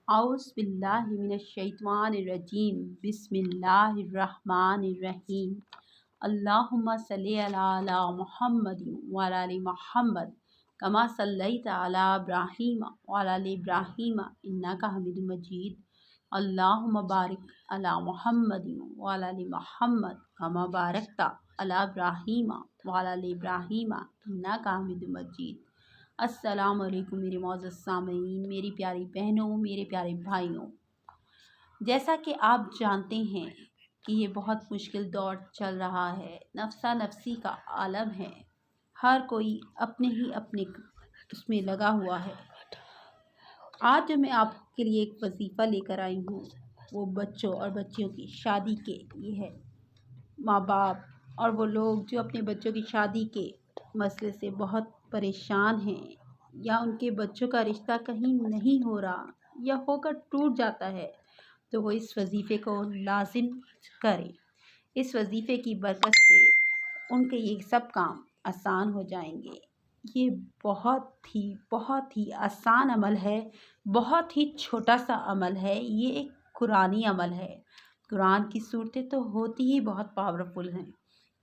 औज़ बिल्लाहि मिनश्शैतानिर्रजीम बिस्मिल्लाहिर्रहमानिर्रहीम अल्लाहुम्मा सल्लि अला मुहम्मदिन व अला आलि मुहम्मद कमा सल्लैता अला इब्राहीम व अला आलि इब्राहीम इन्नका हमीदुम मजीद अल्लाहुम्मा बारिक अला मुहम्मदिन व अला आलि मुहम्मद कमा बारकता अला इब्राहीम व अला आलि इब्राहीम इन्नका हमीदुम मजीद। अस्सलाम वालेकुम मेरे मौजूद सामीन, मेरी प्यारी बहनों, मेरे प्यारे भाइयों। जैसा कि आप जानते हैं कि ये बहुत मुश्किल दौर चल रहा है, नफ्सा नफसी का आलम है, हर कोई अपने ही अपने उसमें लगा हुआ है। आज जो मैं आपके लिए एक वजीफ़ा लेकर आई हूँ वो बच्चों और बच्चियों की शादी के लिए है। माँ बाप और वो लोग जो अपने बच्चों की शादी के मसले से बहुत परेशान हैं या उनके बच्चों का रिश्ता कहीं नहीं हो रहा या होकर टूट जाता है, तो वो इस वजीफ़े को लाजिम करें। इस वजीफ़े की बरकत से उनके ये सब काम आसान हो जाएंगे। ये बहुत ही आसान अमल है, बहुत ही छोटा सा अमल है। ये एक कुरानी अमल है। कुरान की सूरतें तो होती ही बहुत पावरफुल हैं।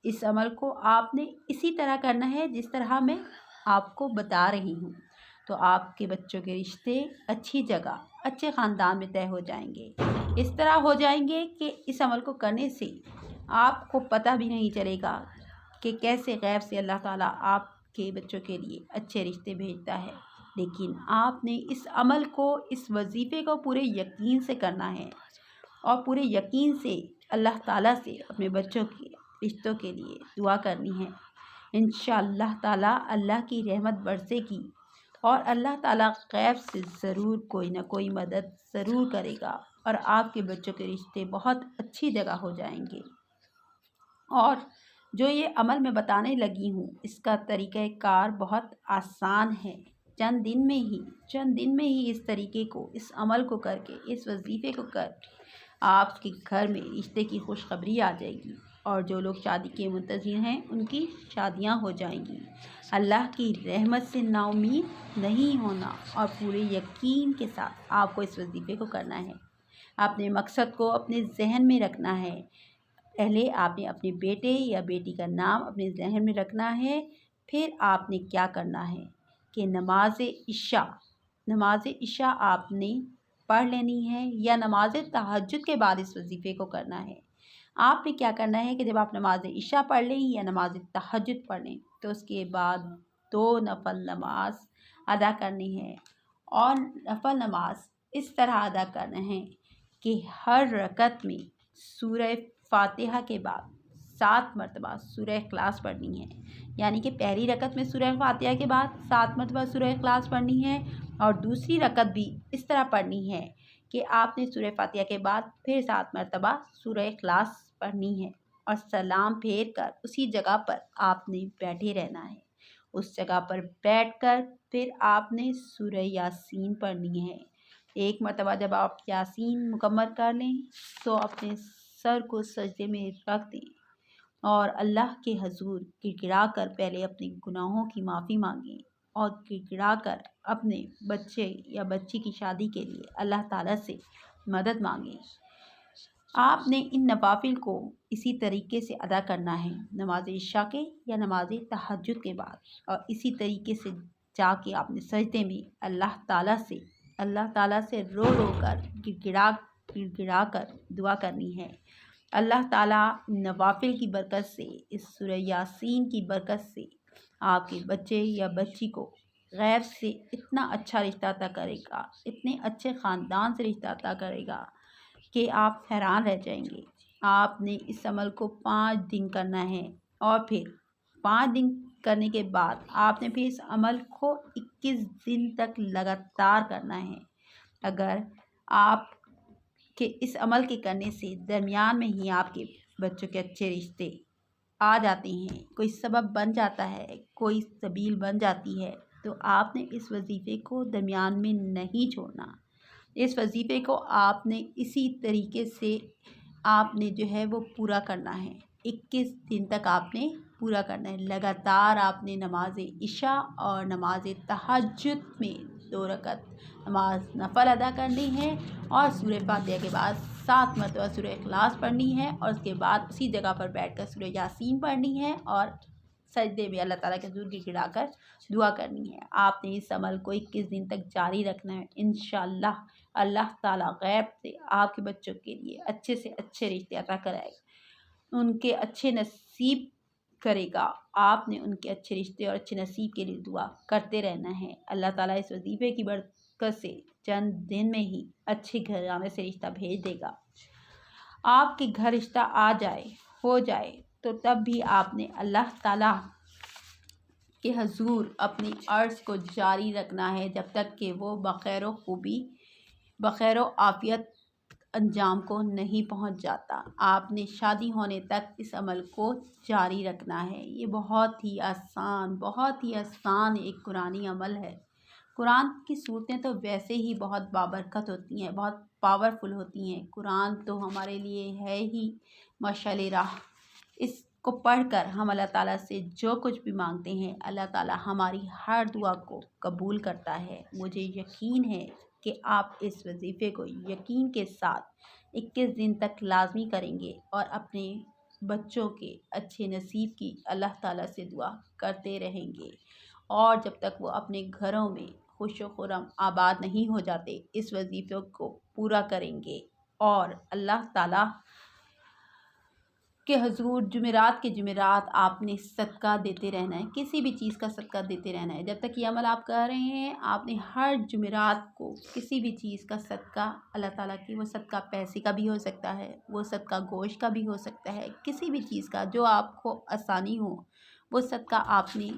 इस अमल को आपने इसी तरह करना है जिस तरह मैं आपको बता रही हूँ, तो आपके बच्चों के रिश्ते अच्छी जगह, अच्छे ख़ानदान में तय हो जाएंगे। इस तरह हो जाएंगे कि इस अमल को करने से आपको पता भी नहीं चलेगा कि कैसे गैब से अल्लाह ताला आपके बच्चों के लिए अच्छे रिश्ते भेजता है। लेकिन आपने इस अमल को, इस वजीफ़े को पूरे यकीन से करना है और पूरे यकीन से अल्लाह ताला से अपने बच्चों के रिश्तों के लिए दुआ करनी है। इंशाअल्लाह ताला अल्लाह की रहमत बरसेगी और अल्लाह ताला गैब से ज़रूर कोई ना कोई मदद ज़रूर करेगा और आपके बच्चों के रिश्ते बहुत अच्छी जगह हो जाएंगे। और जो ये अमल मैं बताने लगी हूँ, इसका तरीक़ाकार बहुत आसान है। चंद दिन में ही इस तरीके को, इस अमल को करके, इस वजीफ़े को कर आपके घर में रिश्ते की खुशखबरी आ जाएगी और जो लोग शादी के मुंतज़िर हैं उनकी शादियां हो जाएंगी। अल्लाह की रहमत से नाउमीद नहीं होना और पूरे यकीन के साथ आपको इस वजीफ़े को करना है। अपने मकसद को अपने जहन में रखना है। पहले आपने अपने बेटे या बेटी का नाम अपने जहन में रखना है। फिर आपने क्या करना है कि नमाज इशा आपने पढ़ लेनी है या नमाज तहज्जुद के बाद इस वजीफ़े को करना है। आपने क्या करना है कि जब आप नमाज इशा पढ़ लें या नमाज तहज्जुद पढ़ लें तो उसके बाद 2 नफल नमाज अदा करनी है। और नफल नमाज इस तरह अदा करना है कि हर रकत में सूरह फातिहा के बाद 7 मरतबा सूरह इखलास पढ़नी है। यानी कि पहली रकत में सूरह फातिहा के बाद 7 मरतबा सूरह इखलास पढ़नी है और दूसरी रकत भी इस तरह पढ़नी है कि आपने सूरह फातिहा के बाद फिर 7 मरतबा सूरह इखलास पढ़नी है और सलाम फेर कर उसी जगह पर आपने बैठे रहना है। उस जगह पर बैठकर फिर आपने सूरह यासीन पढ़नी है। एक मरतबा जब आप यासीन मुकम्मल कर लें तो अपने सर को सजदे में रख दें और अल्लाह के हजूर गिड़गिड़ा कर पहले अपने गुनाहों की माफ़ी मांगें और गिड़गिड़ा कर अपने बच्चे या बच्ची की शादी के लिए अल्लाह ताला से मदद मांगें। आपने इन नवाफिल को इसी तरीके से अदा करना है, नमाज इशा के या नमाज तहज्जुद के बाद, और इसी तरीके से जाके आपने सजदे में अल्लाह ताला से रो कर गिड़गिड़ा कर दुआ करनी है। अल्लाह ताला नवाफिल की बरकत से, इस सूरह यासीन की बरकत से आपके बच्चे या बच्ची को गैब से इतना अच्छा रिश्ता अता करेगा, इतने अच्छे ख़ानदान से रिश्ता अता करेगा कि आप हैरान रह जाएंगे। आपने इस अमल को 5 दिन करना है और फिर 5 दिन करने के बाद आपने फिर इस अमल को 21 दिन तक लगातार करना है। अगर आप कि इस अमल के करने से दरमियान में ही आपके बच्चों के अच्छे रिश्ते आ जाते हैं, कोई सबब बन जाता है, कोई सबील बन जाती है, तो आपने इस वजीफ़े को दरमियान में नहीं छोड़ना। इस वजीफ़े को आपने इसी तरीके से आपने जो है वो पूरा करना है। 21 दिन तक आपने पूरा करना है। लगातार आपने नमाज इशा और नमाज तहज्जुद में 2 रकात नमाज नफल अदा करनी है और सूरह फातिहा के बाद 7 मरतबा सूरह इखलास पढ़नी है और उसके बाद उसी जगह पर बैठकर सूरह यासीन पढ़नी है और सजदे में अल्लाह ताला के हुज़ूर गिड़गिड़ाकर दुआ करनी है। आपने इस अमल को 21 दिन तक जारी रखना है। इंशाअल्लाह अल्लाह ताला गैब से आपके बच्चों के लिए अच्छे से अच्छे रिश्ते अता कराएगा, उनके अच्छे नसीब करेगा। आपने उनके अच्छे रिश्ते और अच्छे नसीब के लिए दुआ करते रहना है। अल्लाह ताला इस वजीफ़े की बरकत से चंद दिन में ही अच्छे घराने से रिश्ता भेज देगा। आपके घर रिश्ता आ जाए हो जाए तो तब भी आपने अल्लाह ताला के हुज़ूर अपनी अर्ज़ को जारी रखना है जब तक कि वो बख़ैर खूबी बख़ैर आफ़ियत अंजाम को नहीं पहुंच जाता। आपने शादी होने तक इस अमल को जारी रखना है। ये बहुत ही आसान एक कुरानी अमल है। कुरान की सूरतें तो वैसे ही बहुत बाबरकत होती हैं, बहुत पावरफुल होती हैं। कुरान तो हमारे लिए है ही मशाल राह। इसको पढ़कर हम अल्लाह ताला से जो कुछ भी मांगते हैं अल्लाह ताला हमारी हर दुआ को कबूल करता है। मुझे यकीन है कि आप इस वजीफ़े को यकीन के साथ 21 दिन तक लाजमी करेंगे और अपने बच्चों के अच्छे नसीब की अल्लाह ताला से दुआ करते रहेंगे और जब तक वो अपने घरों में खुश व खुर्रम आबाद नहीं हो जाते इस वजीफ़े को पूरा करेंगे और अल्लाह ताला के हुज़ूर जुमेरात के जुमेरात आपने सदका देते रहना है, किसी भी चीज़ का सदका देते रहना है। जब तक ये अमल आप कर रहे हैं आपने हर जुमेरात को किसी भी चीज़ का सदका अल्लाह ताला की, वो सदका पैसे का भी हो सकता है, वो सदका गोश्त का भी हो सकता है, किसी भी चीज़ का जो आपको आसानी हो वो सदका आपने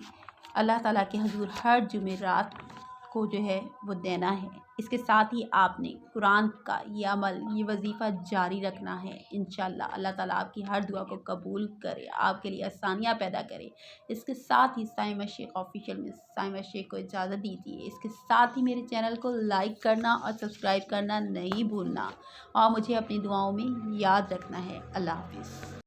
अल्लाह ताला के हुज़ूर हर जुमेरात को जो है वो देना है। इसके साथ ही आपने कुरान का ये अमल ये वजीफ़ा जारी रखना है। इंशाअल्लाह अल्लाह ताला आपकी हर दुआ को कबूल करे, आपके लिए आसानियाँ पैदा करे। इसके साथ ही साइमा शेख ऑफिशियल में साइमा शेख को इजाज़त दीजिए। इसके साथ ही मेरे चैनल को लाइक करना और सब्सक्राइब करना नहीं भूलना और मुझे अपनी दुआओं में याद रखना है। अल्लाह हाफ़िज़।